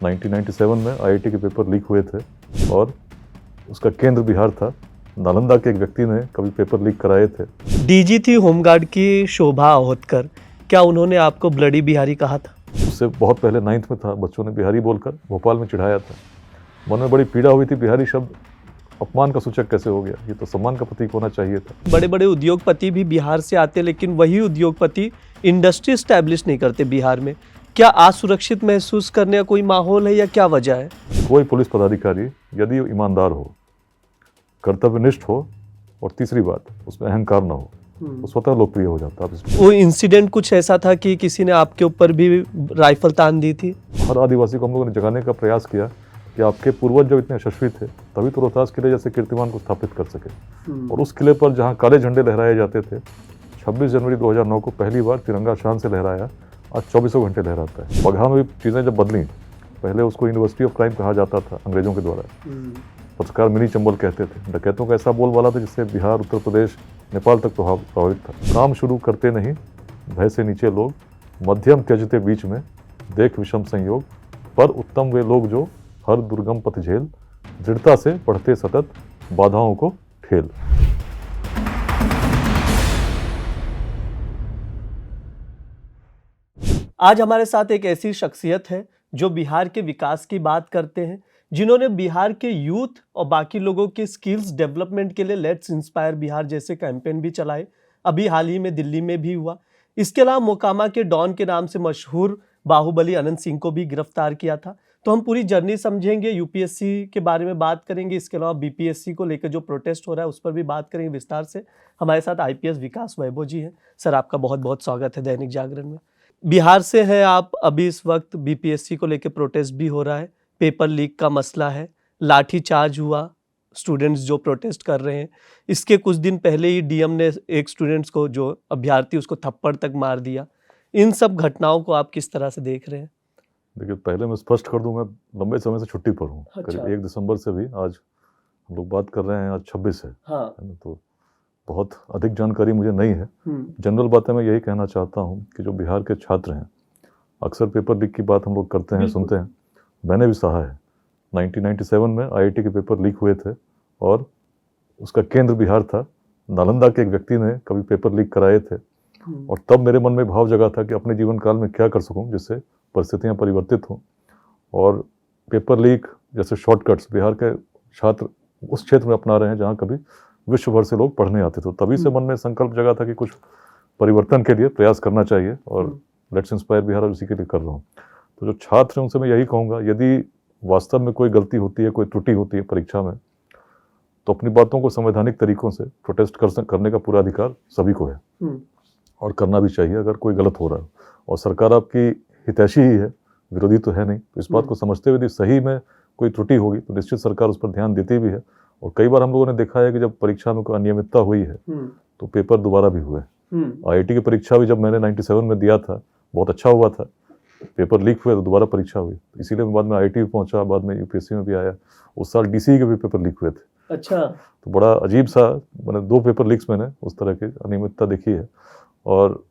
1997 में आईआईटी के paper leak हुए थे और उसका केंद्र बिहार था। नालंदा के एक व्यक्ति ने कभी पेपर लीक कराए थे। डीजी थी होमगार्ड की शोभा अहोतकर, क्या उन्होंने आपको ब्लडी बिहारी कहा था? उससे बहुत पहले 9th में था, बच्चों ने बिहारी बोलकर भोपाल में चिढ़ाया था। मन में बड़ी पीड़ा हुई थी, बिहारी शब्द अपमान का सूचक कैसे हो गया, ये तो सम्मान का प्रतीक होना चाहिए था। बड़े बड़े उद्योगपति भी बिहार से आते, लेकिन वही उद्योगपति इंडस्ट्री स्टैब्लिश नहीं करते बिहार में। क्या असुरक्षित महसूस करने का कोई माहौल है या क्या वजह है? कोई पुलिस पदाधिकारी यदि ईमानदार हो, कर्तव्यनिष्ठ हो और तीसरी बात उसमें अहंकार ना हो, तो स्वतः लोकप्रिय हो जाता है। वो इंसिडेंट कुछ ऐसा था कि किसी ने आपके ऊपर भी राइफल तान दी थी? हर आदिवासी को हम लोगों ने जगाने का प्रयास किया कि आपके पूर्वज जब इतने यशस्वी थे तभी तो रोहतास किले जैसे कीर्तिमान को स्थापित कर सके। और उस किले पर जहाँ काले झंडे लहराए जाते थे, 26 जनवरी 2009 को पहली बार तिरंगा शान से लहराया, आज 24 घंटे लहराता है। बगहा में भी चीज़ें जब बदली, पहले उसको यूनिवर्सिटी ऑफ क्राइम कहा जाता था अंग्रेजों के द्वारा, पत्रकार मिनी चंबल कहते थे। डकैतों का ऐसा बोलबाला था जिससे बिहार, उत्तर प्रदेश, नेपाल तक प्रभावित था। काम शुरू करते नहीं भय से नीचे लोग, मध्यम त्यजते बीच में, देख विषम संयोग, पर उत्तम वे लोग जो हर दुर्गम पथ झेल, दृढ़ता से पढ़ते सतत बाधाओं को ठेल। आज हमारे साथ एक ऐसी शख्सियत है जो बिहार के विकास की बात करते हैं, जिन्होंने बिहार के यूथ और बाकी लोगों के स्किल्स डेवलपमेंट के लिए लेट्स इंस्पायर बिहार जैसे कैंपेन भी चलाए। अभी हाल ही में दिल्ली में भी हुआ। इसके अलावा मोकामा के डॉन के नाम से मशहूर बाहुबली अनंत सिंह को भी गिरफ्तार किया था। तो हम पूरी जर्नी समझेंगे, यूपीएससी के बारे में बात करेंगे, इसके अलावा बीपीएससी को लेकर जो प्रोटेस्ट हो रहा है उस पर भी बात करेंगे विस्तार से। हमारे साथ आईपीएस विकास वैभव जी हैं। सर, आपका बहुत बहुत स्वागत है दैनिक जागरण में। बिहार से हैं आप, अभी इस वक्त बीपीएससी को लेकर प्रोटेस्ट भी हो रहा है, पेपर लीक का मसला है, लाठी चार्ज हुआ, स्टूडेंट्स जो प्रोटेस्ट कर रहे हैं। इसके कुछ दिन पहले ही डीएम ने एक स्टूडेंट्स को, जो अभ्यर्थी, उसको थप्पड़ तक मार दिया। इन सब घटनाओं को आप किस तरह से देख रहे हैं? देखिए, पहले मैं स्पष्ट कर दूं, मैं लंबे समय से छुट्टी पर हूँ। अच्छा। करीब 1 दिसंबर से भी, आज हम लोग बात कर रहे हैं, आज 26 है। हाँ। है ना? तो बहुत अधिक जानकारी मुझे नहीं है। जनरल बातें मैं यही कहना चाहता हूँ कि जो बिहार के छात्र हैं, अक्सर पेपर लीक की बात हम लोग करते हैं, सुनते हैं। मैंने भी सहा है। 1997 में आईआईटी के पेपर लीक हुए थे और उसका केंद्र बिहार था। नालंदा के एक व्यक्ति ने कभी पेपर लीक कराए थे और तब मेरे मन में भाव जगा था कि अपने जीवन काल में क्या कर सकूं जिससे परिस्थितियां परिवर्तित हों। और पेपर लीक जैसे शॉर्टकट्स बिहार के छात्र उस क्षेत्र में अपना रहे हैं जहां कभी विश्व भर से लोग पढ़ने आते थे। तभी से मन में संकल्प जगा था कि कुछ परिवर्तन के लिए प्रयास करना चाहिए और लेट्स इंस्पायर बिहार और उसी के लिए कर रहा हूँ। तो जो छात्र हैं उनसे मैं यही कहूँगा, यदि वास्तव में कोई गलती होती है, कोई त्रुटि होती है परीक्षा में, तो अपनी बातों को संवैधानिक तरीकों से प्रोटेस्ट करने का पूरा अधिकार सभी को है और करना भी चाहिए अगर कोई गलत हो रहा है। और सरकार आपकी हितैषी ही है, विरोधी तो है नहीं। तो इस बात को समझते हुए यदि सही में कोई त्रुटि होगी तो निश्चित सरकार उस पर ध्यान देती भी है। और कई बार हम लोगों ने देखा है कि जब परीक्षा में कोई अनियमितता हुई है तो पेपर दोबारा भी हुए। आईआईटी की परीक्षा भी जब मैंने 97 में दिया था, बहुत अच्छा हुआ था। पेपर लीक हुए तो दोबारा परीक्षा हुई, इसीलिए बाद में आईआईटी भी पहुंचा, बाद में यूपीएससी में भी आया। उस साल डीसी के भी पेपर लीक हुए थे। अच्छा। तो बड़ा अजीब सा, मैंने 2 पेपर लीक्स मैंने उस तरह की अनियमितता देखी है। और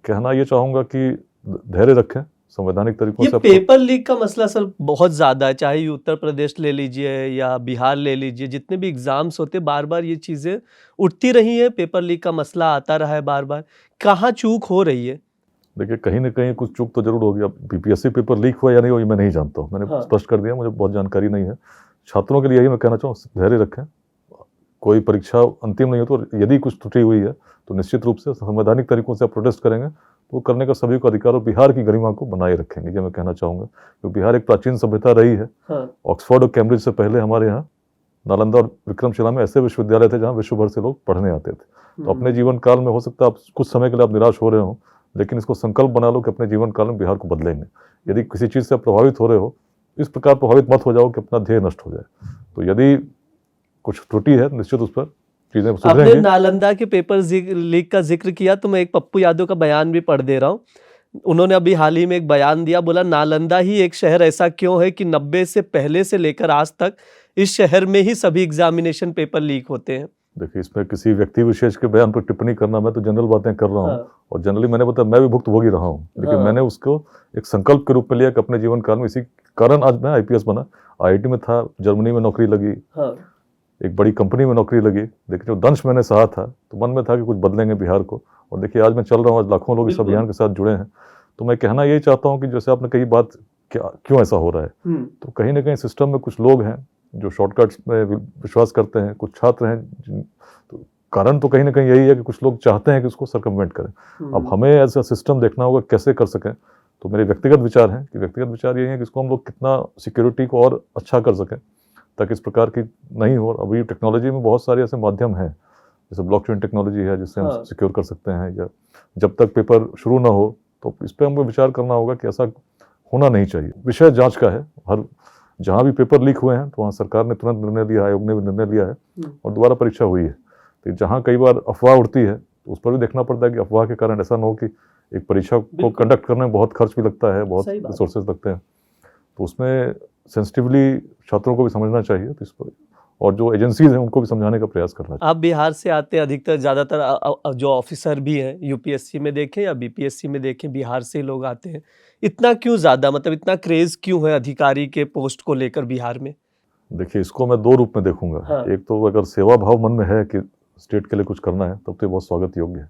कहना ये चाहूँगा कि धैर्य रखें, संवैधानिक तरीकों से। पेपर लीक का मसला सर बहुत ज़्यादा है, चाहे उत्तर प्रदेश ले लीजिए या बिहार ले लीजिए, जितने भी एग्जाम्स होते बार बार ये चीज़ें उठती रही है, पेपर लीक का मसला आता रहा है बार बार। कहाँ चूक हो रही है? देखिए, कहीं ना कहीं कुछ चूक तो जरूर होगी। अब बीपीएससी पेपर लीक हुआ या नहीं हुआ ये मैं नहीं जानता हूँ, मैंने स्पष्ट कर दिया, मुझे बहुत जानकारी नहीं है। छात्रों के लिए यही मैं कहना चाहूँ, धैर्य रखें। कोई परीक्षा अंतिम नहीं हो तो यदि कुछ त्रुटि हुई है तो निश्चित रूप से संवैधानिक तरीकों से आप प्रोटेस्ट करेंगे तो करने का सभी को अधिकार, और बिहार की गरिमा को बनाए रखेंगे, ये मैं कहना चाहूँगा। क्योंकि बिहार एक प्राचीन सभ्यता रही है। ऑक्सफोर्ड और कैम्ब्रिज से पहले हमारे यहाँ नालंदा और विक्रमशिला में ऐसे विश्वविद्यालय थे जहाँ विश्व भर से लोग पढ़ने आते थे। तो अपने जीवन काल में हो सकता है आप कुछ समय के लिए आप निराश हो रहे हो, लेकिन इसको संकल्प बना लो कि अपने जीवन काल में बिहार को बदलेंगे। यदि किसी चीज़ से आप प्रभावित हो रहे हो, इस प्रकार प्रभावित मत हो जाओ कि अपना ध्येय नष्ट हो जाए। तो यदि कुछ त्रुटि है निश्चित उस पर चीजें सुधरेंगी। आपने नालंदा के पेपर लीक का जिक्र किया तो मैं एक पप्पू यादव का बयान भी पढ़ दे रहा हूँ। उन्होंने अभी हाल ही में एक बयान दिया, बोला नालंदा ही एक शहर ऐसा क्यों है कि 90 से पहले से लेकर आज तक इस शहर में ही सभी एग्जामिनेशन पेपर लीक होते हैं। देखिए, इसमें किसी व्यक्ति विशेष के बयान पर टिप्पणी करना, मैं तो जनरल बातें कर रहा हूँ। हाँ। और जनरली मैंने बताया, मैं भी भुक्तभोगी रहा हूँ, लेकिन हाँ। मैंने उसको एक संकल्प के रूप में लिया कि अपने जीवन काल में इसी कारण आज मैं आईपीएस बना। आईआईटी में था, जर्मनी में नौकरी लगी, हाँ। एक बड़ी कंपनी में नौकरी लगी, लेकिन जो दंश मैंने सहा था तो मन में था कि कुछ बदलेंगे बिहार को। और देखिए आज मैं चल रहा हूँ, आज लाखों लोग इस बिल्कुल। अभियान के साथ जुड़े हैं। तो मैं कहना यही चाहता हूँ कि जैसे आपने कही बात, क्यों ऐसा हो रहा है, तो कहीं ना कहीं सिस्टम में कुछ लोग हैं जो शॉर्टकट्स में विश्वास करते हैं, कुछ छात्र हैं। तो कारण तो कहीं ना कहीं यही है कि कुछ लोग चाहते हैं कि उसको सर्कमवेंट करें। अब हमें ऐसा सिस्टम देखना होगा कैसे कर सकें। तो मेरे व्यक्तिगत विचार हैं कि व्यक्तिगत विचार ये है कि इसको हम लोग कितना सिक्योरिटी को और अच्छा कर सकें ताकि इस प्रकार की नहीं हो। अभी टेक्नोलॉजी में बहुत सारे ऐसे माध्यम हैं, जैसे ब्लॉकचेन टेक्नोलॉजी है जिससे हम हाँ। सिक्योर कर सकते हैं, या जब तक पेपर शुरू ना हो तो इस पर हमको विचार करना होगा कि ऐसा होना नहीं चाहिए। विषय जांच का है, हर जहाँ भी पेपर लीक हुए हैं तो वहाँ सरकार ने तुरंत निर्णय लिया, आयोग ने भी निर्णय लिया है और दोबारा परीक्षा हुई है। तो जहाँ कई बार अफवाह उड़ती है तो उस पर भी देखना पड़ता है कि अफवाह के कारण ऐसा ना हो कि एक परीक्षा को कंडक्ट करने में बहुत खर्च भी लगता है, बहुत रिसोर्सेज लगते हैं, तो उसमें सेंसिटिवली छात्रों को भी समझना चाहिए। तो इस पर और जो एजेंसीज हैं उनको भी समझाने का प्रयास करना चाहिए। आप बिहार से आते हैं, अधिकतर ज़्यादातर जो ऑफिसर भी हैं यूपीएससी में देखें या बीपीएससी में देखें, बिहार से लोग आते हैं। इतना क्यों ज़्यादा, मतलब इतना क्रेज क्यों है अधिकारी के पोस्ट को लेकर बिहार में? देखिए, इसको मैं दो रूप में देखूंगा। हाँ। एक तो अगर सेवा भाव मन में है कि स्टेट के लिए कुछ करना है तब तो बहुत स्वागत योग्य है,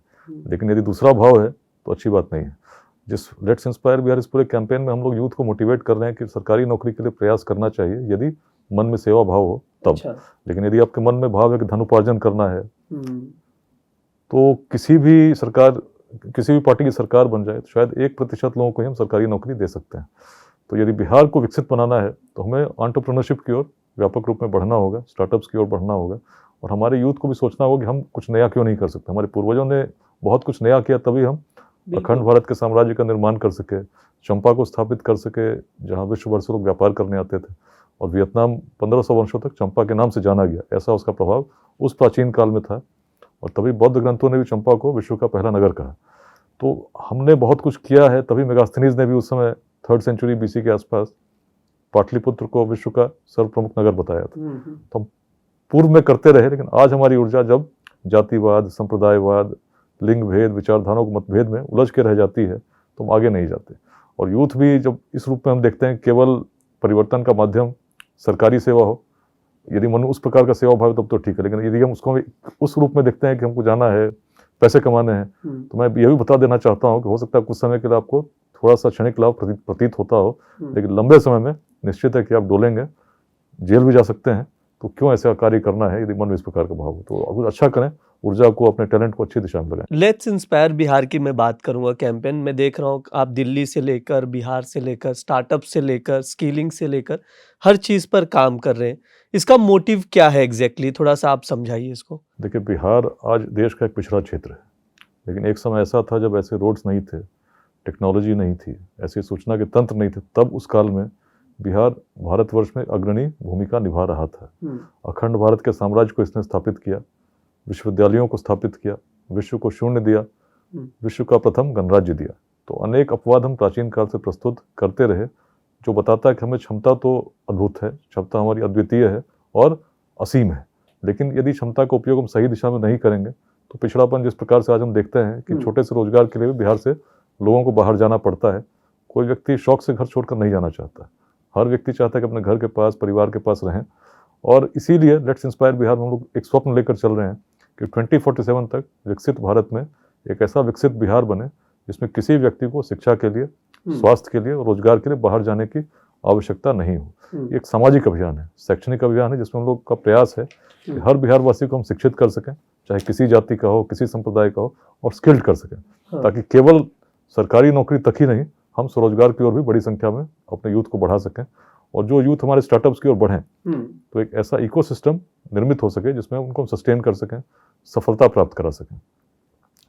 लेकिन यदि दूसरा भाव है तो अच्छी बात नहीं है। जिस लेट्स इंस्पायर बिहार इस पूरे कैंपेन में हम लोग यूथ को मोटिवेट कर रहे हैं कि सरकारी नौकरी के लिए प्रयास करना चाहिए यदि मन में सेवा भाव हो तब। अच्छा। लेकिन यदि आपके मन में भाव है कि धन उपार्जन करना है तो किसी भी पार्टी की सरकार बन जाए तो शायद 1% लोगों को ही हम सरकारी नौकरी दे सकते हैं। तो यदि बिहार को विकसित बनाना है तो हमें एंटरप्रेन्योरशिप की ओर व्यापक रूप में बढ़ना होगा, स्टार्टअप्स की ओर बढ़ना होगा, और हमारे यूथ को भी सोचना होगा कि हम कुछ नया क्यों नहीं कर सकते। हमारे पूर्वजों ने बहुत कुछ नया किया, तभी हम अखंड भारत के साम्राज्य का निर्माण कर सके, चंपा को स्थापित कर सके जहाँ विश्व भर से लोग व्यापार करने आते थे, और वियतनाम 1500 वर्षों तक चंपा के नाम से जाना गया। ऐसा उसका प्रभाव उस प्राचीन काल में था, और तभी बौद्ध ग्रंथों ने भी चंपा को विश्व का पहला नगर कहा। तो हमने बहुत कुछ किया है, तभी मेगास्थनीज ने भी उस समय 3rd सेंचुरी बीसी के आसपास पाटलिपुत्र को विश्व का सर्व प्रमुख नगर बताया था। तो हम पूर्व में करते रहे, लेकिन आज हमारी ऊर्जा जब जातिवाद, संप्रदायवाद, लिंग भेद, विचारधाराओं के मतभेद में उलझ के रह जाती है तो हम आगे नहीं जाते। और यूथ भी जब इस रूप में हम देखते हैं केवल परिवर्तन का माध्यम सरकारी सेवा हो, यदि मन उस प्रकार का सेवा भाव है तब तो ठीक है, लेकिन यदि हम उसको उस रूप में देखते हैं कि हमको जाना है, पैसे कमाने हैं, तो मैं ये भी बता देना चाहता हूँ कि हो सकता है कुछ समय के लिए आपको थोड़ा सा क्षणिक लाभ प्रतीत होता हो, लेकिन लंबे समय में निश्चित है कि आप डोलेंगे, जेल भी जा सकते हैं। तो क्यों ऐसा कार्य करना है यदि मन में इस प्रकार का भाव हो? तो कुछ अच्छा करें, ऊर्जा को, अपने टैलेंट को अच्छी दिशा में लगाएं। लेट्स इंस्पायर बिहार की मैं बात करूंगा कैंपेन में, देख रहा हूँ आप दिल्ली से लेकर, बिहार से लेकर, स्टार्टअप से लेकर, स्किलिंग से लेकर हर चीज़ पर काम कर रहे हैं। इसका मोटिव क्या है एग्जैक्टली, थोड़ा सा आप समझाइए इसको। देखिए, बिहार आज देश का एक पिछड़ा क्षेत्र है, लेकिन एक समय ऐसा था जब ऐसे रोड्स नहीं थे, टेक्नोलॉजी नहीं थी, ऐसे सूचना के तंत्र नहीं थे, तब उस काल में बिहार भारतवर्ष में अग्रणी भूमिका निभा रहा था। अखंड भारत के साम्राज्य को इसने स्थापित किया, विश्वविद्यालयों को स्थापित किया, विश्व को शून्य दिया, विश्व का प्रथम गणराज्य दिया। तो अनेक अपवाद हम प्राचीन काल से प्रस्तुत करते रहे, जो बताता है कि हमें क्षमता तो अद्भुत है, क्षमता हमारी अद्वितीय है और असीम है, लेकिन यदि क्षमता का उपयोग हम सही दिशा में नहीं करेंगे तो पिछड़ापन जिस प्रकार से आज हम देखते हैं कि छोटे से रोजगार के लिए भी बिहार से लोगों को बाहर जाना पड़ता है। कोई व्यक्ति शौक से घर छोड़कर नहीं जाना चाहता, हर व्यक्ति चाहता है कि अपने घर के पास, परिवार के पास रहें। और इसीलिए लेट्स इंस्पायर बिहार में हम लोग एक स्वप्न लेकर चल रहे हैं कि 2047 तक विकसित भारत में एक ऐसा विकसित बिहार बने जिसमें किसी व्यक्ति को शिक्षा के लिए, स्वास्थ्य के लिए, रोजगार के लिए बाहर जाने की आवश्यकता नहीं हो। एक सामाजिक अभियान है, शैक्षणिक अभियान है, जिसमें हम लोग का प्रयास है कि हर बिहारवासी को हम शिक्षित कर सकें, चाहे किसी जाति का हो, किसी संप्रदाय का हो, और स्किल्ड कर सकें, ताकि केवल सरकारी नौकरी तक ही नहीं, हम स्वरोजगार की ओर भी बड़ी संख्या में अपने यूथ को बढ़ा सकें। और जो यूथ हमारे स्टार्टअप्स की ओर बढ़ें तो एक ऐसा इकोसिस्टम निर्मित हो सके जिसमें उनको हम सस्टेन कर सकें, सफलता प्राप्त करा सकें।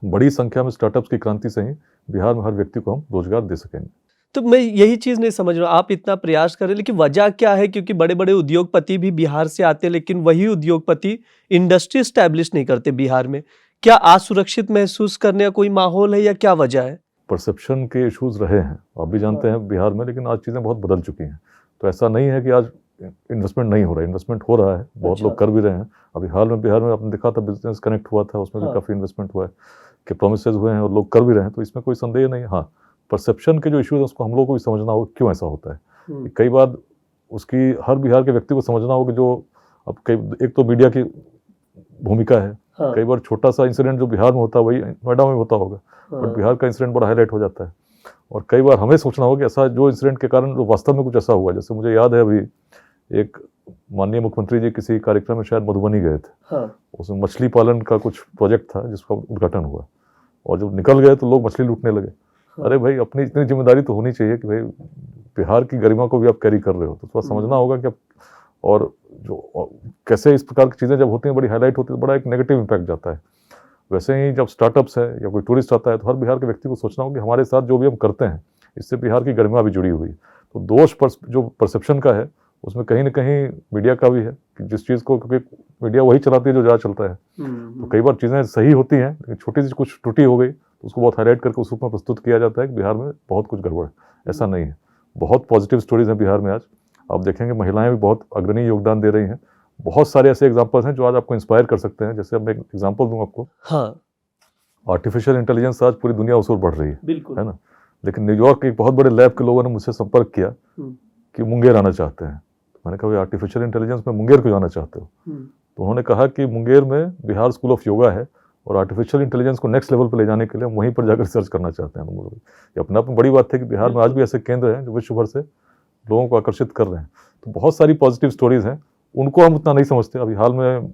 बड़ी संख्या में स्टार्टअप्स की क्रांति से ही बिहार में हर व्यक्ति को हम रोजगार दे सकेंगे। तो मैं यही चीज़ नहीं समझ रहा, आप इतना प्रयास करें, लेकिन वजह क्या है? क्योंकि बड़े बड़े उद्योगपति भी बिहार से आते हैं, लेकिन वही उद्योगपति इंडस्ट्री स्टैब्लिश नहीं करते बिहार में। क्या असुरक्षित महसूस करने का कोई माहौल है या क्या वजह है? परसेप्शन के इश्यूज रहे हैं, आप भी जानते हैं बिहार में, लेकिन आज चीज़ें बहुत बदल चुकी हैं। तो ऐसा नहीं है कि आज इन्वेस्टमेंट नहीं हो रहा है, इन्वेस्टमेंट हो रहा है, बहुत लोग कर भी रहे हैं। अभी हाल में बिहार में आपने देखा था बिजनेस कनेक्ट हुआ था, उसमें भी काफ़ी इन्वेस्टमेंट हुआ है कि प्रोमिसेस हुए हैं और लोग कर भी रहे हैं, तो इसमें कोई संदेह नहीं है। हाँ, परसेप्शन के जो इश्यूज हैं उसको हम लोग को भी समझना होगा क्यों ऐसा होता है। कई बार उसकी हर बिहार के व्यक्ति को समझना होगा जो अब कई एक तो मीडिया की भूमिका है। कई बार छोटा सा इंसिडेंट जो बिहार में होता है वही नोएडा में होता होगा, बट बिहार का इंसिडेंट बड़ा हाईलाइट हो जाता है। और कई बार हमें सोचना होगा कि ऐसा जो इंसिडेंट के कारण जो वास्तव में कुछ ऐसा हुआ, जैसे मुझे याद है अभी एक माननीय मुख्यमंत्री जी किसी कार्यक्रम में शायद मधुबनी गए थे, उसमें मछली पालन का कुछ प्रोजेक्ट था जिसका उद्घाटन हुआ, और जब निकल गए तो लोग मछली लूटने लगे। अरे भाई, अपनी इतनी जिम्मेदारी तो होनी चाहिए कि भाई बिहार की गरिमा को भी आप कैरी कर रहे हो, तो थोड़ा समझना होगा कि और जो कैसे इस प्रकार की चीज़ें जब होती हैं बड़ी हाईलाइट होती है, बड़ा एक नेगेटिव इम्पैक्ट जाता है। वैसे ही जब स्टार्टअप्स है या कोई टूरिस्ट आता है तो हर बिहार के व्यक्ति को सोचना होगा कि हमारे साथ जो भी हम करते हैं इससे बिहार की गरिमा भी जुड़ी हुई है। तो दोष जो परसेप्शन का है उसमें कहीं ना कहीं मीडिया का भी है कि जिस चीज़ को, क्योंकि मीडिया वही चलाती है जो ज़्यादा चलता है, तो कई बार चीज़ें सही होती हैं लेकिन छोटी सी कुछ त्रुटि हो गई तो उसको बहुत हाईलाइट करके उस रूप में प्रस्तुत किया जाता है कि बिहार में बहुत कुछ गड़बड़ है। ऐसा नहीं है, बहुत पॉजिटिव स्टोरीज हैं बिहार में। आज आप देखेंगे महिलाएं भी बहुत अग्रणी योगदान दे रही हैं। बहुत सारे ऐसे एग्जाम्पल्स हैं जो आज आपको इंस्पायर कर सकते हैं। जैसे अब मैं एक एग्जाम्पल दूं आपको। हाँ, आर्टिफिशियल इंटेलिजेंस आज पूरी दुनिया उस ओर बढ़ रही है, बिल्कुल, है ना। लेकिन न्यूयॉर्क के एक बहुत बड़े लैब के लोगों ने मुझसे संपर्क किया कि मुंगेर आना चाहते हैं। मैंने कहा आर्टिफिशियल इंटेलिजेंस में मुंगेर क्यों जाना चाहते हो? तो उन्होंने कहा कि मुंगेर में बिहार स्कूल ऑफ योगा है और आर्टिफिशियल इंटेलिजेंस को नेक्स्ट लेवल पर ले जाने के लिए हम वहीं पर जाकर रिसर्च करना चाहते हैं। ये अपने आप में बड़ी बात है कि बिहार में आज भी ऐसे केंद्र हैं जो विश्व भर से लोगों को आकर्षित कर रहे हैं। तो बहुत सारी पॉजिटिव स्टोरीज हैं, उनको हम उतना नहीं समझते। अभी हाल में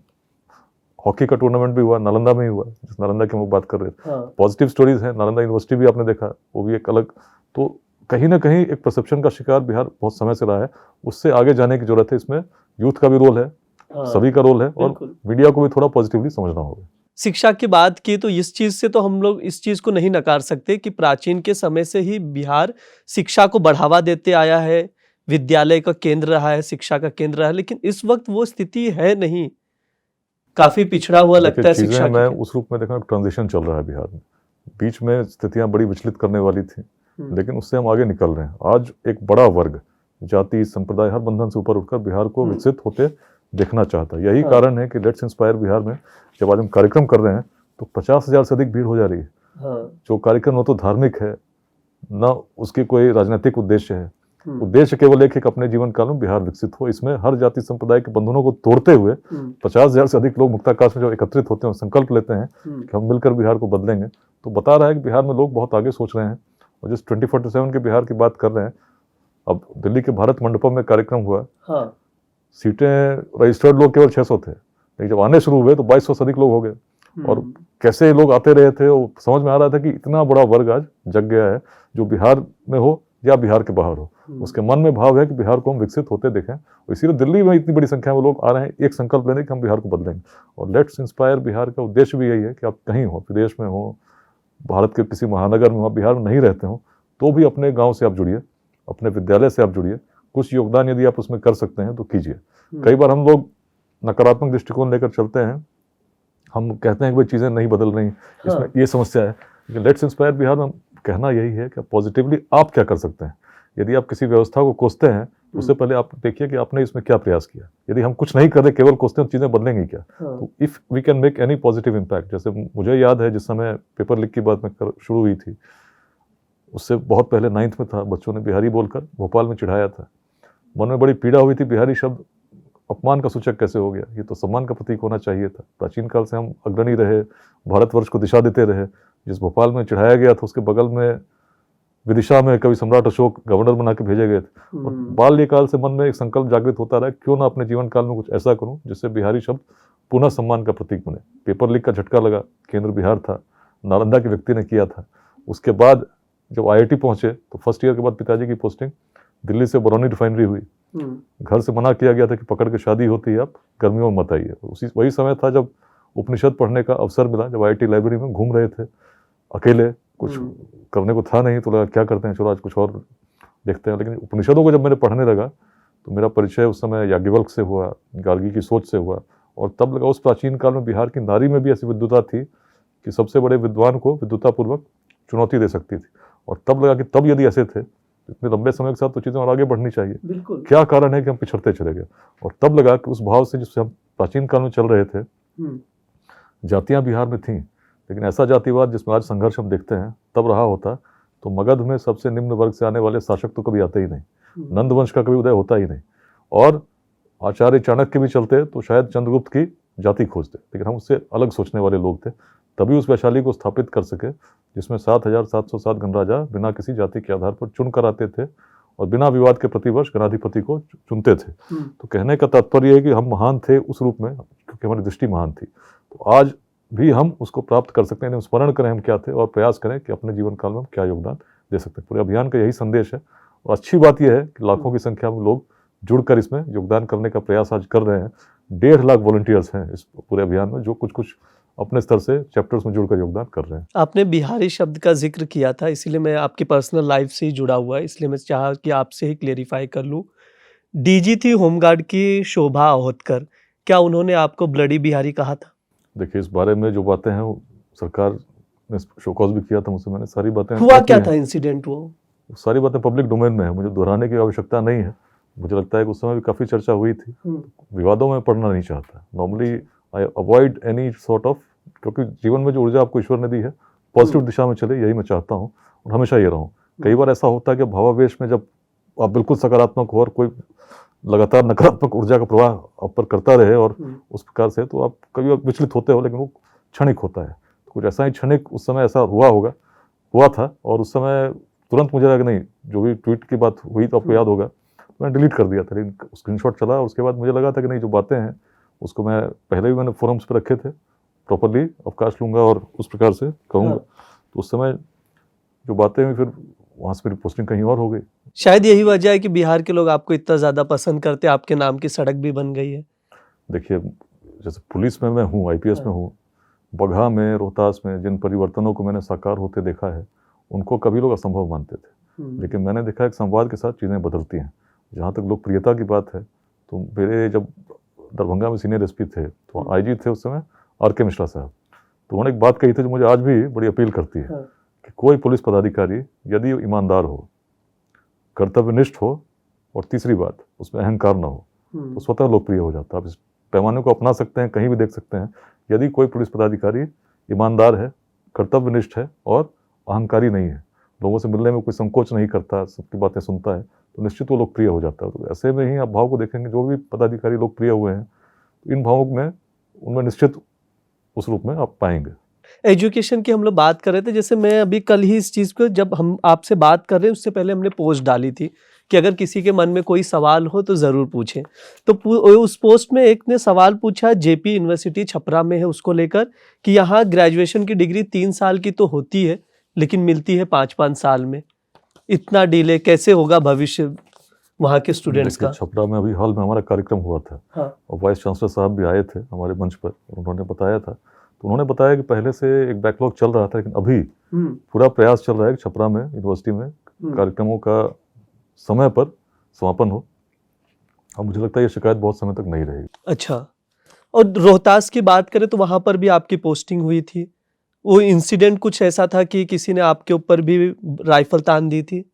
हॉकी का टूर्नामेंट भी हुआ, नालंदा में ही हुआ, जिस नालंदा की हम बात कर रहे थे। पॉजिटिव स्टोरीज हैं, नालंदा यूनिवर्सिटी भी आपने देखा, वो भी एक अलग। तो कहीं ना कहीं एक परसेप्शन का शिकार बिहार बहुत समय से रहा है, उससे आगे जाने की जरूरत है। इसमें यूथ का भी रोल है, सभी का रोल है, और मीडिया को भी थोड़ा पॉजिटिवली समझना होगा। शिक्षा की बात की तो इस चीज से तो हम लोग इस चीज को नहीं नकार सकते कि प्राचीन के समय से ही बिहार शिक्षा को बढ़ावा देते आया है, विद्यालय का केंद्र रहा है, शिक्षा का केंद्र रहा है, लेकिन इस वक्त वो स्थिति है नहीं, काफी पिछड़ा हुआ लगता है शिक्षा में। उस रूप में देखा ट्रांजिशन चल रहा है बिहार में। बीच में स्थितियां बड़ी विचलित करने वाली थी, लेकिन उससे हम आगे निकल रहे हैं। आज एक बड़ा वर्ग जाति संप्रदाय हर बंधन से ऊपर उठकर बिहार को विकसित होते देखना चाहता है। यही कारण है कि लेट्स इंस्पायर बिहार में जब आज हम कार्यक्रम कर रहे हैं तो 50,000 से अधिक भीड़ हो जा रही है। जो कार्यक्रम न तो धार्मिक है, न उसकी कोई राजनीतिक उद्देश्य है। उद्देश्य केवल एक अपने जीवन काल में बिहार विकसित हो। इसमें हर जाति संप्रदाय के बंधनों को तोड़ते हुए 50,000 से अधिक लोग मुक्ताकाश में जो एकत्रित होते हैं, संकल्प लेते हैं कि हम मिलकर बिहार को बदलेंगे। तो बता रहा है कि बिहार में लोग बहुत आगे सोच रहे हैं। और जिस 2047 के बिहार की बात कर रहे हैं, अब दिल्ली के भारत मंडपम में कार्यक्रम हुआ, सीटें रजिस्टर्ड लोग केवल 600 थे, लेकिन जब आने शुरू हुए तो 2200 से अधिक लोग हो गए। और कैसे लोग आते रहे थे, वो समझ में आ रहा था कि इतना बड़ा वर्ग आज जग गया है जो बिहार में हो या बिहार के बाहर हो, उसके मन में भाव है कि बिहार को हम विकसित होते देखें। और इसीलिए दिल्ली में इतनी बड़ी संख्या में लोग आ रहे हैं एक संकल्प लेने कि हम बिहार को बदलेंगे। और लेट्स इंस्पायर बिहार का उद्देश्य भी यही है कि आप कहीं हो, विदेश में हो, भारत के किसी महानगर में हो, बिहार में नहीं रहते हो, तो भी अपने गाँव से आप जुड़िए, अपने विद्यालय से आप जुड़िए। कुछ योगदान यदि आप उसमें कर सकते हैं तो कीजिए। कई बार हम लोग नकारात्मक दृष्टिकोण लेकर चलते हैं, हम कहते हैं कि भाई चीज़ें नहीं बदल रही, इसमें ये समस्या है। लेकिन लेट्स इंस्पायर बिहार में कहना यही है कि पॉजिटिवली आप क्या कर सकते हैं। यदि आप किसी व्यवस्था को कोसते हैं तो उससे पहले आप देखिए कि आपने इसमें क्या प्रयास किया। यदि हम कुछ नहीं कर रहे, केवल कोसते हैं, तो चीज़ें बदलेंगी क्या? तो if we can make any positive impact. जैसे मुझे याद है जिस समय पेपर लीक की बात में शुरू हुई थी, उससे बहुत पहले 9th में था, बच्चों ने बिहारी बोलकर भोपाल में चिढ़ाया था। मन में बड़ी पीड़ा हुई थी, बिहारी शब्द अपमान का सूचक कैसे हो गया? ये तो सम्मान का प्रतीक होना चाहिए था। प्राचीन काल से हम अग्रणी रहे, भारतवर्ष को दिशा देते रहे। जिस भोपाल में चिढ़ाया गया था उसके बगल में विदिशा में कवि सम्राट अशोक गवर्नर बना के भेजे गए थे। और बाल्यकाल से मन में एक संकल्प जागृत होता रहा, क्यों ना अपने जीवन काल में कुछ ऐसा करूं जिससे बिहारी शब्द पुनः सम्मान का प्रतीक बने। पेपर लीक का झटका लगा, केंद्र बिहार था, नालंदा के व्यक्ति ने किया था। उसके बाद जब IIT पहुंचे तो फर्स्ट ईयर के बाद पिताजी की पोस्टिंग दिल्ली से बरौनी रिफाइनरी हुई। घर से मना किया गया था कि पकड़ के शादी होती है, आप गर्मियों में मत आइए। वही समय था जब उपनिषद पढ़ने का अवसर मिला, जब IIT लाइब्रेरी में घूम रहे थे अकेले, कुछ करने को था नहीं, तो लगा क्या करते हैं, चलो आज कुछ और देखते हैं। लेकिन उपनिषदों को जब मैंने पढ़ने लगा तो मेरा परिचय उस समय याज्ञवल्क्य से हुआ, गार्गी की सोच से हुआ। और तब लगा उस प्राचीन काल में बिहार की नारी में भी ऐसी विद्वता थी कि सबसे बड़े विद्वान को विद्वतापूर्वक चुनौती दे सकती थी। और तब लगा कि तब यदि ऐसे थे इतने लंबे समय के साथ तो चीज़ें और आगे बढ़नी चाहिए। बिल्कुल। क्या कारण है कि हम पिछड़ते चले गए? और तब लगा कि उस भाव से जिससे हम प्राचीन काल में चल रहे थे, जातियां बिहार में थीं, लेकिन ऐसा जातिवाद जिसमें आज संघर्ष हम देखते हैं तब रहा होता तो मगध में सबसे निम्न वर्ग से आने वाले शासक तो कभी आते ही नहीं, नंदवंश का कभी उदय होता ही नहीं, और आचार्य चाणक्य भी चलते तो शायद चंद्रगुप्त की जाति खोजते, लेकिन हम उससे अलग सोचने वाले लोग थे, तभी उस वैशाली को स्थापित कर सके जिसमें 7,707 गणराजा बिना किसी जाति के आधार पर चुन कर आते थे और बिना विवाद के प्रतिवर्ष गणाधिपति को चुनते थे। तो कहने का तात्पर्य है कि हम महान थे उस रूप में क्योंकि हमारी दृष्टि महान थी, तो आज भी हम उसको प्राप्त कर सकते हैं। स्मरण करें हम क्या थे और प्रयास करें कि अपने जीवन काल में हम क्या योगदान दे सकते हैं। पूरे अभियान का यही संदेश है और अच्छी बात यह है कि लाखों की संख्या में लोग जुड़कर इसमें योगदान करने का प्रयास आज कर रहे हैं। 1.5 लाख वॉलंटियर्स हैं इस पूरे अभियान में जो कुछ अपने स्तर से चैप्टर्स में जुड़कर योगदान कर रहे हैं। आपने बिहारी शब्द का जिक्र किया था, इसीलिए मैं आपकी पर्सनल लाइफ से ही जुड़ा हुआ है, इसलिए मैं चाहा कि आपसे ही क्लेरिफाई कर लूँ। डीजी थी होमगार्ड की शोभा अहोतकर, क्या उन्होंने आपको ब्लडी बिहारी कहा था? देखिए, इस बारे में जो बातें हैं वो सरकार ने शोकॉज भी किया था मुझसे, मैंने सारी बातें हुआ क्या था इंसिडेंट? वो सारी बातें पब्लिक डोमेन में है, मुझे दोहराने की आवश्यकता नहीं है। मुझे लगता है कि उस समय भी काफ़ी चर्चा हुई थी। विवादों में पढ़ना नहीं चाहता, normally I avoid any sort of, क्योंकि जीवन में जो ऊर्जा आपको ईश्वर ने दी है पॉजिटिव दिशा में चले, यही मैं चाहता हूँ और हमेशा ये रहूँ। कई बार ऐसा होता है कि भावावेश में जब आप बिल्कुल सकारात्मक हो और कोई लगातार नकारात्मक ऊर्जा का प्रवाह आप पर करता रहे और उस प्रकार से, तो आप कभी आप विचलित होते हो, लेकिन वो क्षणिक होता है। तो कुछ ऐसा ही क्षणिक उस समय ऐसा हुआ था और उस समय तुरंत मुझे लगा नहीं, जो भी ट्वीट की बात हुई तो आपको याद होगा, तो मैंने डिलीट कर दिया था, लेकिन स्क्रीनशॉट चला और उसके बाद मुझे लगा था कि नहीं, जो बातें हैं उसको मैं पहले भी मैंने फोरम्स पर रखे थे, प्रॉपरली अवकाश लूँगा और उस प्रकार से कहूँगा। तो उस समय जो बातें हुई फिर वहाँ से मेरी पोस्टिंग कहीं और हो गई। शायद यही वजह है कि बिहार के लोग आपको इतना ज़्यादा पसंद करते, आपके नाम की सड़क भी बन गई है। देखिए, जैसे पुलिस में मैं हूँ, IPS में हूँ, बगहा में, रोहतास में जिन परिवर्तनों को मैंने साकार होते देखा है उनको कभी लोग असंभव मानते थे, लेकिन मैंने देखा एक संवाद के साथ चीज़ें बदलती हैं। जहाँ तक लोकप्रियता की बात है, तो मेरे जब दरभंगा में सीनियर SP थे तो IG थे उस समय RK मिश्रा साहब, तो उन्होंने एक बात कही थी जो मुझे आज भी बड़ी अपील करती है कि कोई पुलिस पदाधिकारी यदि ईमानदार हो, कर्तव्यनिष्ठ हो और तीसरी बात उसमें अहंकार ना हो तो स्वतः लोकप्रिय हो जाता है। आप इस पैमाने को अपना सकते हैं, कहीं भी देख सकते हैं। यदि कोई पुलिस पदाधिकारी ईमानदार है, कर्तव्यनिष्ठ है और अहंकारी नहीं है, लोगों से मिलने में कोई संकोच नहीं करता, सबकी बातें सुनता है, तो निश्चित वो लोकप्रिय हो जाता है। तो ऐसे में ही आप भाव को देखेंगे, जो भी पदाधिकारी लोकप्रिय हुए हैं तो इन भावों में उनमें निश्चित उस रूप में आप पाएंगे। एजुकेशन की हम लोग बात कर रहे थे, जैसे मैं अभी कल ही इस चीज़ को, जब हम आपसे बात कर रहे हैं उससे पहले हमने पोस्ट डाली थी कि अगर किसी के मन में कोई सवाल हो तो ज़रूर पूछें। तो उस पोस्ट में एक ने सवाल पूछा, JP यूनिवर्सिटी छपरा में है, उसको लेकर कि यहाँ ग्रेजुएशन की डिग्री 3 साल की तो होती है लेकिन मिलती है 5-5 साल में, इतना डिले कैसे होगा भविष्य वहाँ के स्टूडेंट्स का? छपरा में अभी हाल में हमारा कार्यक्रम हुआ था और वाइस चांसलर साहब भी आए थे हमारे मंच पर, उन्होंने बताया था, तो उन्होंने बताया कि पहले से एक बैकलॉग चल रहा था, लेकिन अभी पूरा प्रयास चल रहा है कि छपरा में यूनिवर्सिटी में कार्यक्रमों का समय पर समापन हो। और मुझे लगता है ये शिकायत बहुत समय तक नहीं रहेगी। अच्छा, और रोहतास की बात करें तो वहां पर भी आपकी पोस्टिंग हुई थी, वो इंसिडेंट कुछ ऐसा था कि किसी ने आपके ऊपर भी राइफल तान दी थी?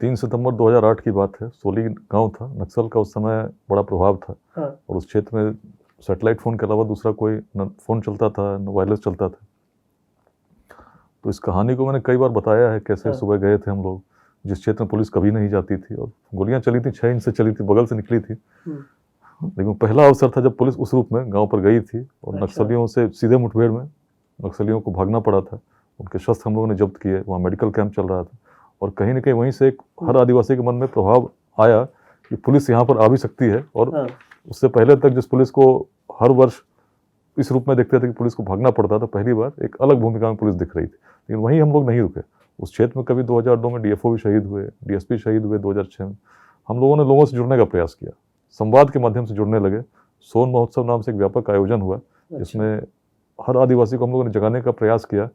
3 सितंबर 2008 की बात है, सोली गांव था, नक्सल का उस समय बड़ा प्रभाव था। और उस क्षेत्र में सैटेलाइट फ़ोन के अलावा दूसरा कोई न फ़ोन चलता था, न वायरलेस चलता था। तो इस कहानी को मैंने कई बार बताया है, कैसे सुबह गए थे हम लोग जिस क्षेत्र में पुलिस कभी नहीं जाती थी और गोलियां चली थी, 6 इंच से चली थी, बगल से निकली थी। लेकिन पहला अवसर था जब पुलिस उस रूप में गांव पर गई थी और नक्सलियों से सीधे मुठभेड़ में नक्सलियों को भागना पड़ा था। उनके शस्त्र हम लोगों ने जब्त किए, वहाँ मेडिकल कैंप चल रहा था और कहीं ना कहीं वहीं से एक हर आदिवासी के मन में प्रभाव आया कि पुलिस यहाँ पर आ भी सकती है। और उससे पहले तक जिस पुलिस को हर वर्ष इस रूप में देखते थे कि पुलिस को भागना पड़ता था, पहली बार एक अलग भूमिका में पुलिस दिख रही थी। लेकिन वहीं हम लोग नहीं रुके, उस क्षेत्र में कभी 2002 में DFO भी शहीद हुए, DSP शहीद हुए 2006 में। हम लोगों ने लोगों से जुड़ने का प्रयास किया, संवाद के माध्यम से जुड़ने लगे। सोन महोत्सव नाम से एक व्यापक आयोजन हुआ जिसमें हर आदिवासी को हम लोगों ने जगाने का प्रयास किया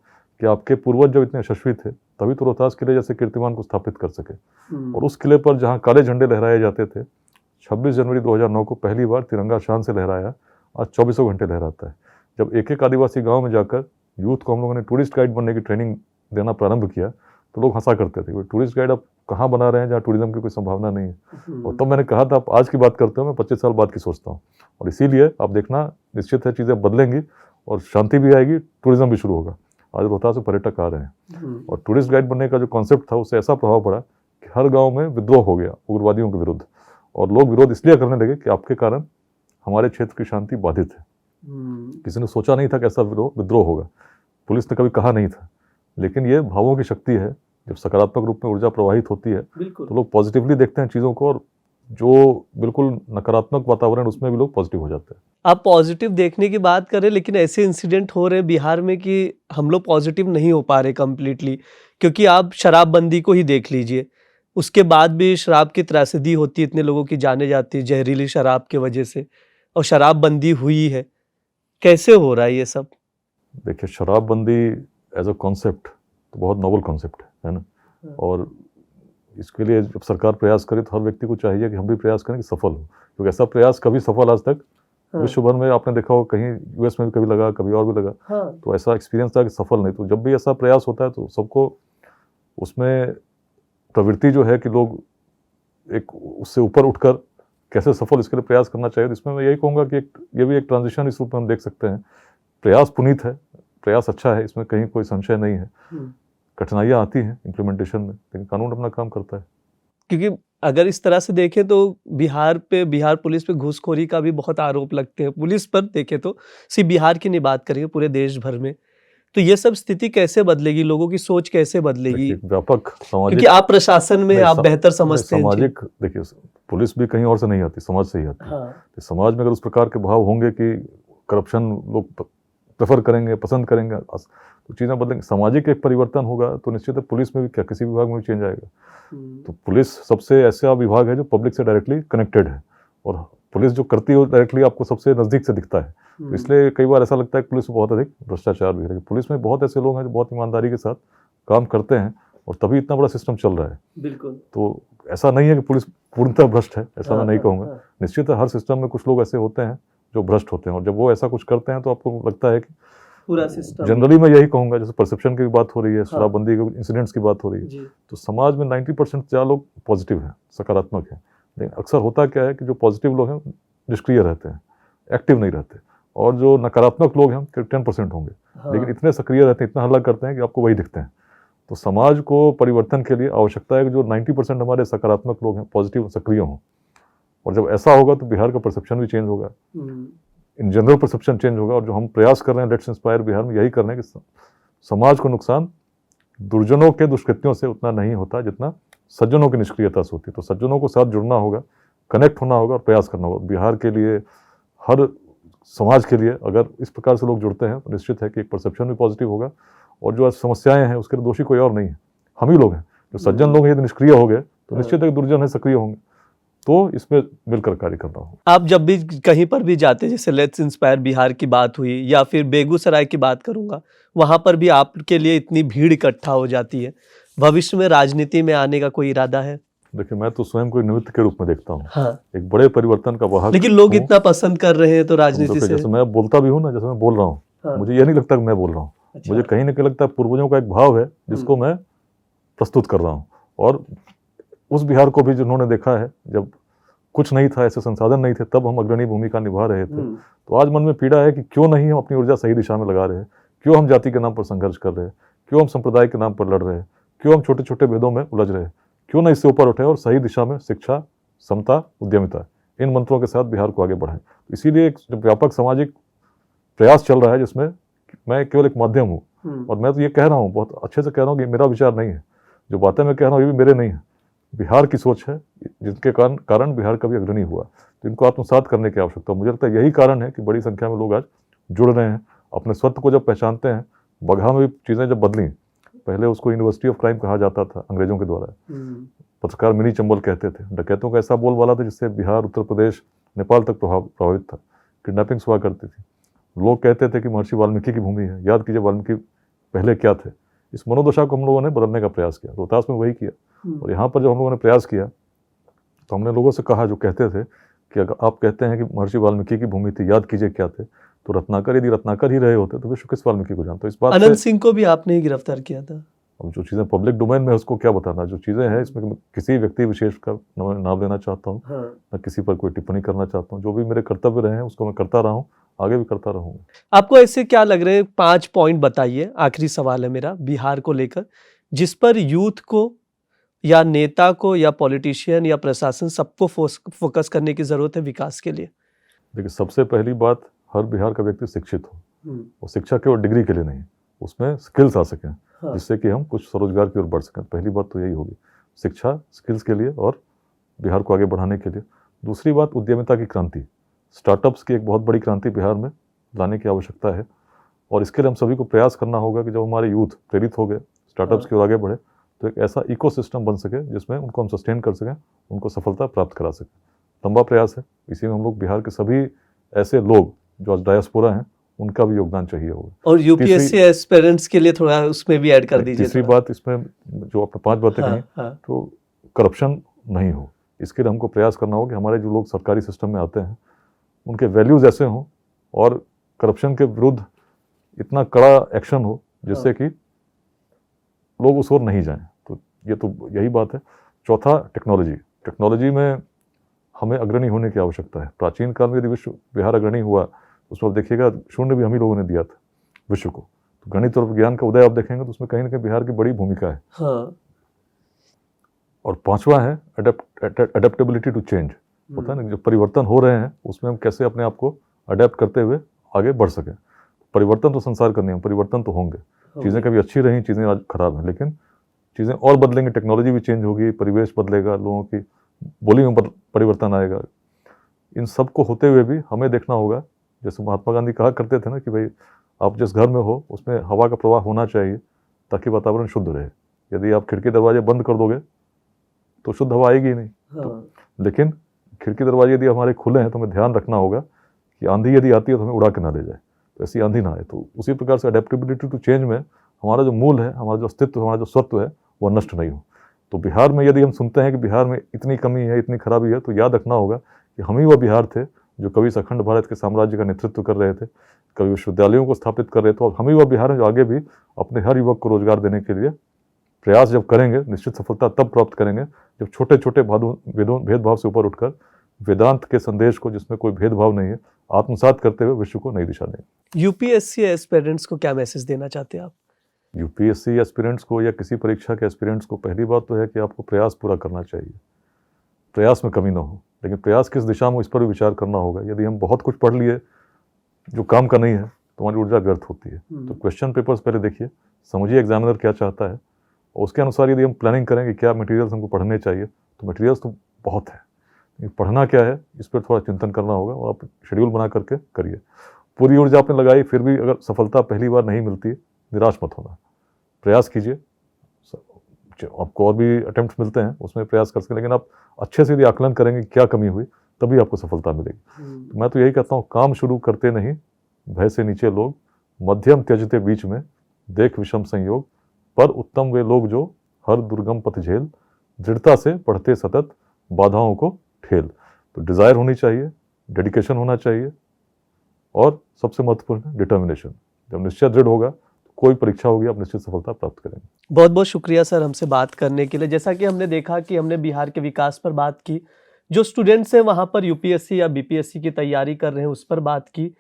कि आपके पूर्वज जब इतने यशस्वी थे तभी तो रोहतास किले जैसे कीर्तिमान को स्थापित कर सके। और उस किले पर जहाँ काले झंडे लहराए जाते थे, 26 जनवरी 2009 को पहली बार तिरंगा शान से लहराया, आज 24 घंटे लहराता है। जब एक एक आदिवासी गाँव में जाकर यूथ को हम लोगों ने टूरिस्ट गाइड बनने की ट्रेनिंग देना प्रारंभ किया तो लोग हंसा करते थे, टूरिस्ट गाइड आप कहाँ बना रहे हैं जहाँ टूरिज्म की कोई संभावना नहीं है। और तब मैंने कहा था आप आज की बात करते हो, मैं 25 साल बाद की सोचता हूँ। और इसीलिए आप देखना निश्चित है चीज़ें बदलेंगी और शांति भी आएगी, टूरिज्म भी शुरू होगा। आज रोहतास से पर्यटक आ रहे हैं और टूरिस्ट गाइड बनने का जो कॉन्सेप्ट था उससे ऐसा प्रभाव पड़ा कि हर गाँव में विद्रोह हो गया उग्रवादियों के विरुद्ध। और लोग विरोध इसलिए करने लगे कि आपके कारण हमारे क्षेत्र की शांति बाधित है। किसी ने सोचा नहीं था कि ऐसा विद्रोह होगा, पुलिस ने कभी कहा नहीं था। लेकिन ये भावों की शक्ति है, जब सकारात्मक रूप में ऊर्जा प्रवाहित होती है तो लोग पॉजिटिवली देखते हैं चीज़ों को, और जो बिल्कुल नकारात्मक वातावरण उसमें भी लोग पॉजिटिव हो जाते हैं। आप पॉजिटिव देखने की बात करें, लेकिन ऐसे इंसिडेंट हो रहे बिहार में कि हम लोग पॉजिटिव नहीं हो पा रहे कम्प्लीटली। क्योंकि आप शराबबंदी को ही देख लीजिए, उसके बाद भी शराब की त्रासदी होती है, इतने लोगों की जाने जाती है जहरीली शराब की वजह से, और शराबबंदी हुई है। कैसे हो रहा है ये सब? देखिए, शराबबंदी एज अ कॉन्सेप्ट तो बहुत नोबल कॉन्सेप्ट है ना, और इसके लिए जब सरकार प्रयास करे तो हर व्यक्ति को चाहिए कि हम भी प्रयास करें कि सफल हो, क्योंकि ऐसा प्रयास कभी सफल आज तक विश्व भर में आपने देखा हो, कहीं यूएस में भी कभी लगा, कभी और भी लगा, तो ऐसा एक्सपीरियंस था कि सफल नहीं। तो जब भी ऐसा प्रयास होता है तो सबको उसमें प्रवृत्ति जो है कि लोग एक उससे ऊपर उठकर कैसे सफल, इसके लिए प्रयास करना चाहिए। इसमें मैं यही कहूँगा कि ये भी एक ट्रांजिशन इस रूप में हम देख सकते हैं। प्रयास पुनीत है, प्रयास अच्छा है, इसमें कहीं कोई संशय नहीं है। कठिनाइयाँ आती हैं इम्प्लीमेंटेशन में, लेकिन कानून अपना काम करता है। क्योंकि अगर इस तरह से देखें तो बिहार पुलिस पे घूसखोरी का भी बहुत आरोप लगते हैं। पुलिस पर देखें तो सिर्फ बिहार की नहीं बात करेंगे, पूरे देश भर में। तो ये सब स्थिति कैसे बदलेगी, लोगों की सोच कैसे बदलेगी? व्यापक सामाजिक, क्योंकि आप प्रशासन में आप बेहतर समझते हैं। सामाजिक, देखिए पुलिस भी कहीं और से नहीं आती, समाज से ही आती है। तो समाज में अगर उस प्रकार के भाव होंगे कि करप्शन लोग प्रेफर करेंगे, पसंद करेंगे, तो चीज़ें बदलेंगी। सामाजिक एक परिवर्तन होगा तो निश्चित है पुलिस में भी क्या, किसी विभाग में भी चेंज आएगा। तो पुलिस सबसे ऐसा विभाग है जो पब्लिक से डायरेक्टली कनेक्टेड है, और पुलिस जो करती है डायरेक्टली आपको सबसे नज़दीक से दिखता है। तो इसलिए कई बार ऐसा लगता है कि पुलिस में बहुत अधिक भ्रष्टाचार भी है, लेकिन पुलिस में बहुत ऐसे लोग हैं जो बहुत ईमानदारी के साथ काम करते हैं, और तभी इतना बड़ा सिस्टम चल रहा है। बिल्कुल। तो ऐसा नहीं है कि पुलिस पूर्णतः भ्रष्ट है, ऐसा मैं नहीं कहूँगा। निश्चित है हर सिस्टम में कुछ लोग ऐसे होते हैं जो भ्रष्ट होते हैं, और जब वो ऐसा कुछ करते हैं तो आपको लगता है कि पूरा सिस्टम, जनरली मैं यही कहूँगा, जैसे परसेप्शन की बात हो रही है, शराबबंदी के इंसिडेंट्स की बात हो रही है, तो समाज में 90% ज़्यादा लोग पॉजिटिव हैं, सकारात्मक हैं। लेकिन अक्सर होता क्या है कि जो पॉजिटिव लोग हैं निष्क्रिय रहते हैं, एक्टिव नहीं रहते, और जो नकारात्मक लोग हैं 10% होंगे, लेकिन इतने सक्रिय रहते हैं, इतना हल्ला करते हैं कि आपको वही दिखते हैं। तो समाज को परिवर्तन के लिए आवश्यकता है कि जो 90% हमारे सकारात्मक लोग हैं, पॉजिटिव सक्रिय हों, और जब ऐसा होगा तो बिहार का परसेप्शन भी चेंज होगा, इन जनरल परसेप्शन चेंज होगा। और जो हम प्रयास कर रहे हैं लेट्स इंस्पायर बिहार में, यही कर रहे हैं कि समाज को नुकसान दुर्जनों के दुष्कृत्यों से उतना नहीं होता जितना सज्जनों की निष्क्रियता से होती है। तो सज्जनों को साथ जुड़ना होगा, कनेक्ट होना होगा और प्रयास करना होगा। बिहार के लिए, हर समाज के लिए अगर इस प्रकार से लोग जुड़ते हैं तो निश्चित है कि एक परसेप्शन भी पॉजिटिव होगा, और जो आज समस्याएं हैं उसके लिए दोषी कोई और नहीं है, हम ही लोग हैं। जो सज्जन लोग हैं यदि निष्क्रिय हो गए तो निश्चित है कि दुर्जन है सक्रिय होंगे। तो इसमें मिलकर कार्य करना होगा। आप जब भी कहीं पर भी जाते, जैसे लेट्स इंस्पायर बिहार की बात हुई, या फिर बेगूसराय की बात करूंगा, वहां पर भी आपके लिए इतनी भीड़ इकट्ठा हो जाती है। भविष्य में राजनीति में आने का कोई इरादा है? देखिए, मैं तो स्वयं को निमित्त के रूप में देखता हूँ, एक बड़े परिवर्तन का वाहक। लेकिन लोग इतना पसंद कर रहे हैं तो राजनीति से, जैसे मैं बोलता भी हूँ ना, जैसे मैं बोल रहा हूँ, मुझे ये नहीं लगता कि मैं बोल रहा हूँ। मुझे कहीं ना कहीं लगता है पूर्वजों का एक भाव है जिसको मैं प्रस्तुत कर रहा हूँ, और उस बिहार को भी जिन्होंने देखा है जब कुछ नहीं था, ऐसे संसाधन नहीं थे, तब हम अग्रणी भूमिका निभा रहे थे। तो आज मन में पीड़ा है कि क्यों नहीं हम अपनी ऊर्जा सही दिशा में लगा रहे हैं, क्यों हम जाति के नाम पर संघर्ष कर रहे हैं, क्यों हम संप्रदाय के नाम पर लड़ रहे हैं, क्यों हम छोटे छोटे भेदों में उलझ रहे हैं, क्यों ना इससे ऊपर उठे और सही दिशा में शिक्षा, समता, उद्यमिता, इन मंत्रों के साथ बिहार को आगे बढ़ाएं। तो इसीलिए एक व्यापक सामाजिक प्रयास चल रहा है जिसमें मैं केवल एक माध्यम हूँ, और मैं तो ये कह रहा हूँ, बहुत अच्छे से कह रहा हूँ कि मेरा विचार नहीं है, जो बातें मैं कह रहा हूँ ये भी मेरे नहीं है, बिहार की सोच है, जिनके कारण बिहार कभी अग्रणी हुआ। तो इनको आत्मसात करने की आवश्यकता, मुझे लगता है यही कारण है कि बड़ी संख्या में लोग आज जुड़ रहे हैं। अपने सत्य को जब पहचानते हैं, बगहा में भी चीज़ें जब बदली, पहले उसको यूनिवर्सिटी ऑफ क्राइम कहा जाता था अंग्रेजों के द्वारा, पत्रकार मिनी चंबल कहते थे, डकैतों का ऐसा बोलबाला था जिससे बिहार, उत्तर प्रदेश, नेपाल तक प्रभावित था। किडनैपिंग्स हुआ करती थी, लोग कहते थे कि महर्षि वाल्मीकि की भूमि है, याद कीजिए वाल्मीकि पहले क्या थे। इस मनोदशा को हम लोगों ने बदलने का प्रयास किया, रोहतास में वही किया। और यहाँ पर जब हम लोगों ने प्रयास किया तो हमने लोगों से कहा, जो कहते थे कि अगर आप कहते हैं कि महर्षि वाल्मीकि की भूमि थी, याद कीजिए क्या थे, तो रत्नाकर, यदि रत्नाकर ही रहे होते तो विश्व किस वाल्मीकि को जानते। इस बात अनंत सिंह को भी आपने ही गिरफ्तार किया था। अब जो चीज़ें पब्लिक डोमेन में है उसको क्या बताना, जो चीज़ें हैं इसमें किसी व्यक्ति विशेष का नाम लेना चाहता हूँ, हाँ। न किसी पर कोई टिप्पणी करना चाहता हूँ। जो भी मेरे कर्तव्य रहे हैं उसको मैं करता रहा हूँ, आगे भी करता रहूँगा। आपको ऐसे क्या लग रहे हैं, 5 पॉइंट बताइए, आखिरी सवाल है मेरा बिहार को लेकर, जिस पर यूथ को या नेता को या पॉलिटिशियन या प्रशासन सबको फोकस करने की जरूरत है विकास के लिए? देखिए, सबसे पहली बात, हर बिहार का व्यक्ति शिक्षित हो, और शिक्षा केवल डिग्री के लिए नहीं, उसमें स्किल्स आ सकें, हाँ। जिससे कि हम कुछ स्वरोजगार की ओर बढ़ सकें। पहली बात तो यही होगी, शिक्षा स्किल्स के लिए और बिहार को आगे बढ़ाने के लिए। दूसरी बात, उद्यमिता की क्रांति, स्टार्टअप्स की एक बहुत बड़ी क्रांति बिहार में लाने की आवश्यकता है, और इसके लिए हम सभी को प्रयास करना होगा कि जब हमारे यूथ प्रेरित हो गए स्टार्टअप्स की ओर आगे बढ़े, तो एक ऐसा इकोसिस्टम बन सके जिसमें उनको हम सस्टेन कर सकें, उनको सफलता प्राप्त करा सकें। लंबा प्रयास है, इसी में हम लोग बिहार के सभी ऐसे लोग जो आज डायस्पोरा हैं उनका भी योगदान चाहिए होगा। और यूपीएससी एस्पिरेंट्स के लिए थोड़ा उसमें भी ऐड कर दीजिए। तीसरी बात, इसमें जो आपने 5 बातें कही, तो करप्शन नहीं हो, इसके लिए हमको प्रयास करना होगा कि हमारे जो लोग सरकारी सिस्टम में आते हैं उनके वैल्यूज ऐसे हों और करप्शन के विरुद्ध इतना कड़ा एक्शन हो जिससे कि लोग उस ओर नहीं जाएं। तो ये तो यही बात है। चौथा, टेक्नोलॉजी में हमें अग्रणी होने की आवश्यकता है। प्राचीन काल में यदि विश्व बिहार अग्रणी हुआ, उसमें आप देखिएगा शून्य भी हम ही लोगों ने दिया था विश्व को। तो गणित और विज्ञान का उदय आप देखेंगे तो उसमें कहीं ना कहीं बिहार की बड़ी भूमिका है। हाँ। और पांचवा है अडेप्टेबिलिटी टू चेंज, होता है ना, जो परिवर्तन हो रहे हैं उसमें हम कैसे अपने आप को अडेप्ट करते हुए आगे बढ़ सकें। परिवर्तन तो संसार का नियम, परिवर्तन तो होंगे, चीज़ें कभी अच्छी रही, चीज़ें आज खराब हैं, लेकिन चीज़ें और बदलेंगे, टेक्नोलॉजी भी चेंज होगी, परिवेश बदलेगा, लोगों की बोली में परिवर्तन आएगा। इन सब को होते हुए भी हमें देखना होगा, जैसे महात्मा गांधी कहा करते थे ना कि भाई आप जिस घर में हो उसमें हवा का प्रवाह होना चाहिए ताकि वातावरण शुद्ध रहे। यदि आप खिड़की दरवाजे बंद कर दोगे तो शुद्ध हवा आएगी ही नहीं। तो, लेकिन खिड़की दरवाजे यदि हमारे खुले हैं तो हमें ध्यान रखना होगा कि आंधी यदि आती है तो हमें उड़ा के ना ले जाए, तो ऐसी आंधी ना आए। तो उसी प्रकार से अडेप्टेबिलिटी टू चेंज में हमारा जो मूल है, हमारा जो अस्तित्व, हमारा जो सत्व है, वह नष्ट नहीं हो। तो बिहार में यदि हम सुनते हैं कि बिहार में इतनी कमी है, इतनी खराबी है, तो याद रखना होगा कि हम ही वह बिहार थे जो कभी अखंड भारत के साम्राज्य का नेतृत्व कर रहे थे, कभी विश्वविद्यालयों को स्थापित कर रहे थे, और हम ही वह बिहार है जो आगे भी अपने हर युवक को रोजगार देने के लिए प्रयास जब करेंगे, निश्चित सफलता तब प्राप्त करेंगे जब छोटे छोटे भेदभाव से ऊपर उठकर वेदांत के संदेश को, जिसमें कोई भेदभाव नहीं है, आत्मसात करते हुए विश्व को नई दिशा देंगे। यूपीएससी एस्पिरेंट्स को क्या मैसेज देना चाहते हैं आप? यूपीएससी एस्पिरेंट्स को या किसी परीक्षा के एस्पिरेंट्स को पहली बात तो है कि आपको प्रयास पूरा करना चाहिए, प्रयास में कमी ना हो, लेकिन प्रयास किस दिशा में इस पर भी विचार करना होगा। यदि हम बहुत कुछ पढ़ लिए जो काम का नहीं है तो हमारी ऊर्जा व्यर्थ होती है। तो क्वेश्चन पेपर्स पहले देखिए, समझिए एग्जामिनर क्या चाहता है, और उसके अनुसार यदि हम प्लानिंग करें कि क्या मटेरियल्स हमको पढ़ने चाहिए, तो मटेरियल्स तो बहुत है, पढ़ना क्या है इस पर थोड़ा चिंतन करना होगा, और आप शेड्यूल बना करके करिए। पूरी ऊर्जा आपने लगाई, फिर भी अगर सफलता पहली बार नहीं मिलती, निराश मत होना, प्रयास कीजिए, आपको और भी अटेम्प्ट मिलते हैं, उसमें प्रयास कर सकें, लेकिन आप अच्छे से यदि आकलन करेंगे क्या कमी हुई, तभी आपको सफलता मिलेगी। तो मैं तो यही कहता हूँ, काम शुरू करते नहीं भय से नीचे लोग, मध्यम त्यजते बीच में, देख विषम संयोग, पर उत्तम वे लोग जो हर दुर्गम पथ झेल, दृढ़ता से पढ़ते सतत बाधाओं को ठेल। तो डिजायर होनी चाहिए, डेडिकेशन होना चाहिए, और सबसे महत्वपूर्ण है डिटर्मिनेशन। जब निश्चय दृढ़ होगा, कोई परीक्षा होगी, आप निश्चित सफलता प्राप्त करेंगे। बहुत बहुत शुक्रिया सर हमसे बात करने के लिए। जैसा कि हमने देखा कि हमने बिहार के विकास पर बात की, जो स्टूडेंट्स हैं वहाँ पर यूपीएससी या बीपीएससी की तैयारी कर रहे हैं उस पर बात की,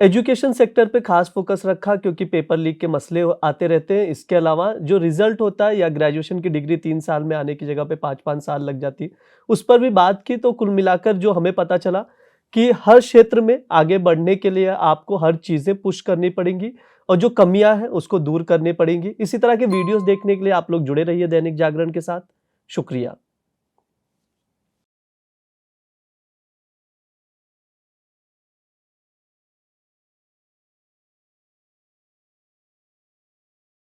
एजुकेशन सेक्टर पे खास फोकस रखा क्योंकि पेपर लीक के मसले आते रहते हैं। इसके अलावा जो रिजल्ट होता है या ग्रेजुएशन की डिग्री 3 साल में आने की जगह पे 5-5 साल लग जाती, उस पर भी बात की। तो कुल मिलाकर जो हमें पता चला कि हर क्षेत्र में आगे बढ़ने के लिए आपको हर चीज़ें पुश करनी पड़ेंगी और जो कमियां हैं उसको दूर करनी पड़ेंगी। इसी तरह के वीडियोस देखने के लिए आप लोग जुड़े रहिए दैनिक जागरण के साथ। शुक्रिया।